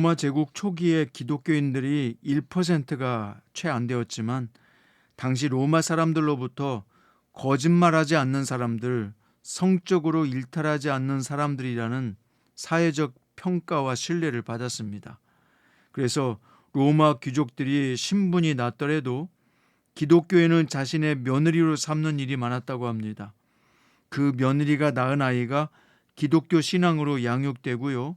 로마 제국 초기에 기독교인들이 1%가 채 안 되었지만 당시 로마 사람들로부터 거짓말하지 않는 사람들, 성적으로 일탈하지 않는 사람들이라는 사회적 평가와 신뢰를 받았습니다. 그래서 로마 귀족들이 신분이 낮더라도 기독교인을 자신의 며느리로 삼는 일이 많았다고 합니다. 그 며느리가 낳은 아이가 기독교 신앙으로 양육되고요.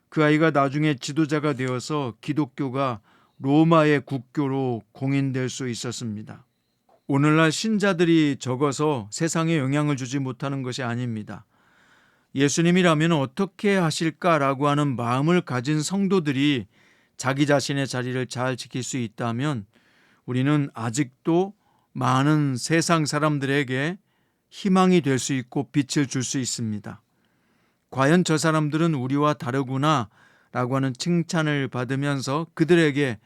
그 아이가 나중에 지도자가 되어서 기독교가 로마의 국교로 공인될 수 있었습니다. 오늘날 신자들이 적어서 세상에 영향을 주지 못하는 것이 아닙니다. 예수님이라면 어떻게 하실까라고 하는 마음을 가진 성도들이 자기 자신의 자리를 잘 지킬 수 있다면 우리는 아직도 많은 세상 사람들에게 희망이 될 수 있고 빛을 줄 수 있습니다. 과연 저 사람들은 우리와 다르구나 라고 하는 칭찬을 받으면서 그들에게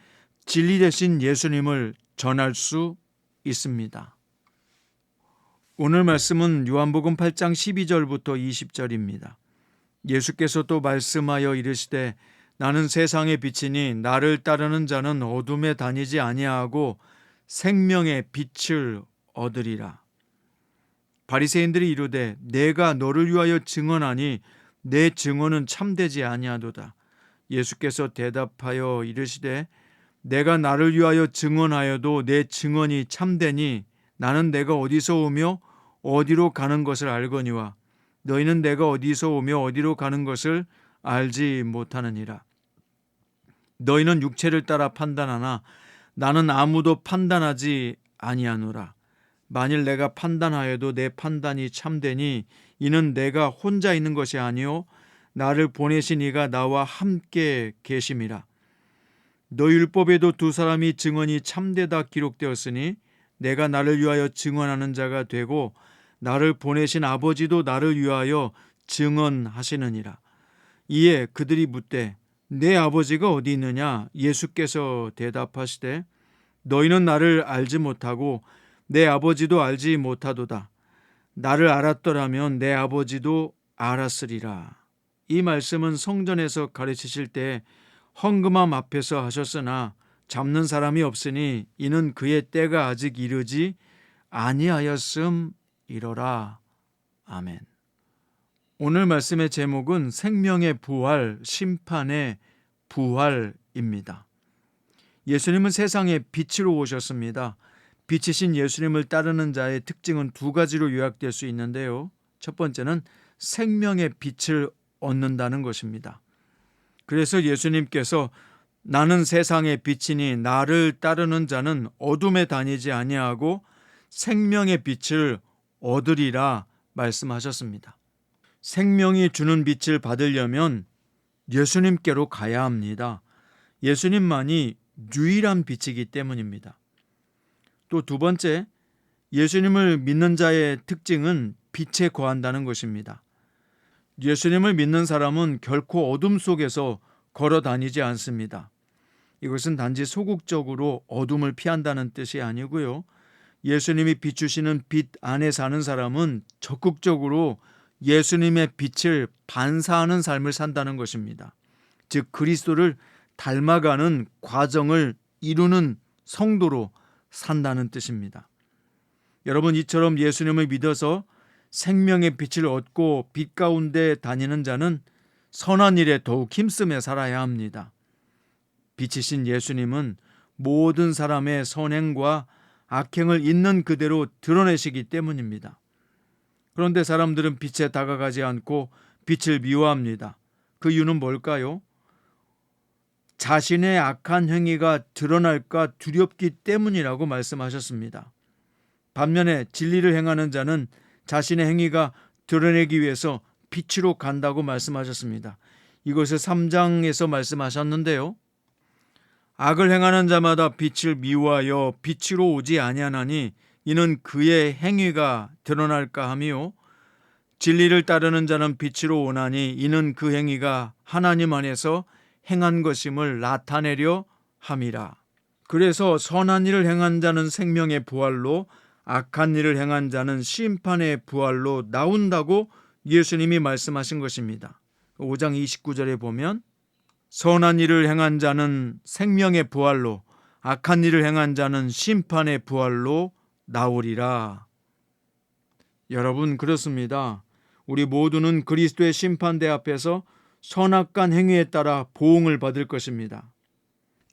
진리 되신 예수님을 전할 수 있습니다. 오늘 말씀은 요한복음 8장 12절부터 20절입니다. 예수께서 또 말씀하여 이르시되 나는 세상의 빛이니 나를 따르는 자는 어둠에 다니지 아니하고 생명의 빛을 얻으리라. 바리새인들이 이르되 내가 너를 위하여 증언하니 내 증언은 참되지 아니하도다. 예수께서 대답하여 이르시되 내가 나를 위하여 증언하여도 내 증언이 참되니 나는 내가 어디서 오며 어디로 가는 것을 알거니와 너희는 내가 어디서 오며 어디로 가는 것을 알지 못하느니라. 너희는 육체를 따라 판단하나 나는 아무도 판단하지 아니하노라. 만일 내가 판단하여도 내 판단이 참되니 이는 내가 혼자 있는 것이 아니요 나를 보내신 이가 나와 함께 계심이라. 너 율법에도 두 사람이 증언이 참되다 기록되었으니 내가 나를 위하여 증언하는 자가 되고 나를 보내신 아버지도 나를 위하여 증언하시느니라. 이에 그들이 묻되 내 아버지가 어디 있느냐? 예수께서 대답하시되 너희는 나를 알지 못하고 내 아버지도 알지 못하도다. 나를 알았더라면 내 아버지도 알았으리라. 이 말씀은 성전에서 가르치실 때 헌금함 앞에서 하셨으나 잡는 사람이 없으니 이는 그의 때가 아직 이르지 아니하였음이로라. 아멘. 오늘 말씀의 제목은 생명의 부활, 심판의 부활입니다. 예수님은 세상에 빛으로 오셨습니다. 빛이신 예수님을 따르는 자의 특징은 두 가지로 요약될 수 있는데요. 첫 번째는 생명의 빛을 얻는다는 것입니다. 그래서 예수님께서 나는 세상의 빛이니 나를 따르는 자는 어둠에 다니지 아니하고 생명의 빛을 얻으리라 말씀하셨습니다. 생명이 주는 빛을 받으려면 예수님께로 가야 합니다. 예수님만이 유일한 빛이기 때문입니다. 또 두 번째, 예수님을 믿는 자의 특징은 빛에 거한다는 것입니다. 예수님을 믿는 사람은 결코 어둠 속에서 걸어 다니지 않습니다. 이것은 단지 소극적으로 어둠을 피한다는 뜻이 아니고요. 예수님이 비추시는 빛 안에 사는 사람은 적극적으로 예수님의 빛을 반사하는 삶을 산다는 것입니다. 즉 그리스도를 닮아가는 과정을 이루는 성도로 산다는 뜻입니다. 여러분, 이처럼 예수님을 믿어서 생명의 빛을 얻고 빛 가운데 다니는 자는 선한 일에 더욱 힘쓰며 살아야 합니다. 빛이신 예수님은 모든 사람의 선행과 악행을 있는 그대로 드러내시기 때문입니다. 그런데 사람들은 빛에 다가가지 않고 빛을 미워합니다. 그 이유는 뭘까요? 자신의 악한 행위가 드러날까 두렵기 때문이라고 말씀하셨습니다. 반면에 진리를 행하는 자는 자신의 행위가 드러내기 위해서 빛으로 간다고 말씀하셨습니다. 이것을 3장에서 말씀하셨는데요. 악을 행하는 자마다 빛을 미워하여 빛으로 오지 아니하나니 이는 그의 행위가 드러날까 하며 진리를 따르는 자는 빛으로 오나니 이는 그 행위가 하나님 안에서 행한 것임을 나타내려 함이라. 그래서 선한 일을 행한 자는 생명의 부활로, 악한 일을 행한 자는 심판의 부활로 나온다고 예수님이 말씀하신 것입니다. 5장 29절에 보면 선한 일을 행한 자는 생명의 부활로, 악한 일을 행한 자는 심판의 부활로 나오리라. 여러분, 그렇습니다. 우리 모두는 그리스도의 심판대 앞에서 선악간 행위에 따라 보응을 받을 것입니다.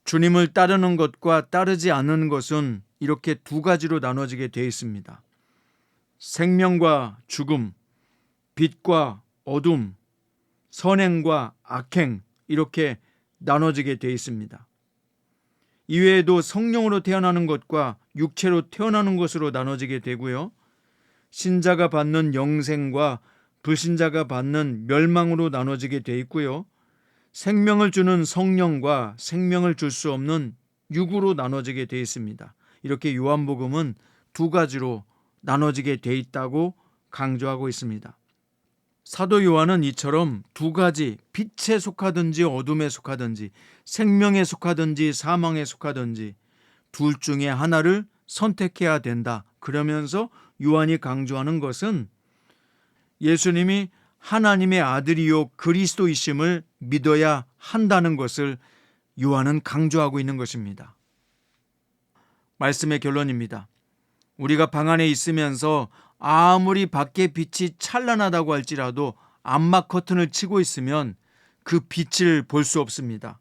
주님을 따르는 것과 따르지 않는 것은 이렇게 두 가지로 나눠지게 되어 있습니다. 생명과 죽음, 빛과 어둠, 선행과 악행, 이렇게 나눠지게 되어 있습니다. 이외에도 성령으로 태어나는 것과 육체로 태어나는 것으로 나눠지게 되고요. 신자가 받는 영생과 불신자가 받는 멸망으로 나눠지게 되어 있고요. 생명을 주는 성령과 생명을 줄 수 없는 육으로 나눠지게 되어 있습니다. 이렇게 요한복음은 두 가지로 나눠지게 되어 있다고 강조하고 있습니다. 사도 요한은 이처럼 두 가지, 빛에 속하든지 어둠에 속하든지, 생명에 속하든지 사망에 속하든지 둘 중에 하나를 선택해야 된다. 그러면서 요한이 강조하는 것은 예수님이 하나님의 아들이요 그리스도이심을 믿어야 한다는 것을 요한은 강조하고 있는 것입니다. 말씀의 결론입니다. 우리가 방 안에 있으면서 아무리 밖에 빛이 찬란하다고 할지라도 암막 커튼을 치고 있으면 그 빛을 볼 수 없습니다.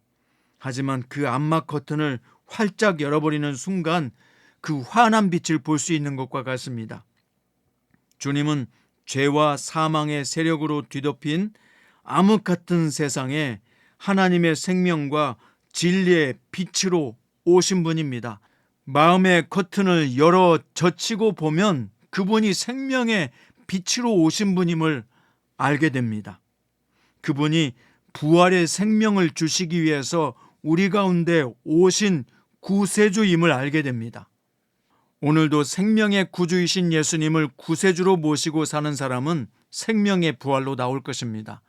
하지만 그 암막 커튼을 활짝 열어버리는 순간 그 환한 빛을 볼 수 있는 것과 같습니다. 주님은 죄와 사망의 세력으로 뒤덮인 암흑 같은 세상에 하나님의 생명과 진리의 빛으로 오신 분입니다. 마음의 커튼을 열어 젖히고 보면 그분이 생명의 빛으로 오신 분임을 알게 됩니다. 그분이 부활의 생명을 주시기 위해서 우리 가운데 오신 구세주임을 알게 됩니다. 오늘도 생명의 구주이신 예수님을 구세주로 모시고 사는 사람은 생명의 부활로 나올 것입니다.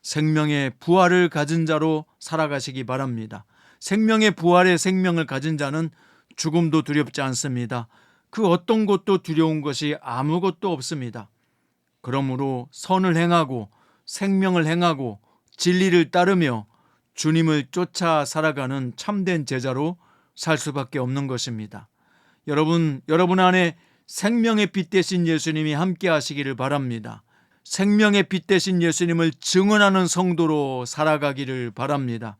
생명의 부활을 가진 자로 살아가시기 바랍니다. 생명의 부활의 생명을 가진 자는 죽음도 두렵지 않습니다. 그 어떤 것도 두려운 것이 아무것도 없습니다. 그러므로 선을 행하고 생명을 행하고 진리를 따르며 주님을 쫓아 살아가는 참된 제자로 살 수밖에 없는 것입니다. 여러분 안에 생명의 빛 되신 예수님이 함께 하시기를 바랍니다. 생명의 빛 되신 예수님을 증언하는 성도로 살아가기를 바랍니다.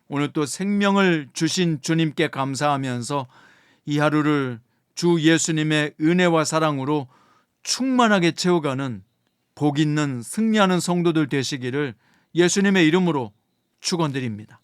오늘 또 생명을 주신 주님께 감사하면서 이 하루를 주 예수님의 은혜와 사랑으로 충만하게 채워가는 복 있는 승리하는 성도들 되시기를 예수님의 이름으로 축원드립니다.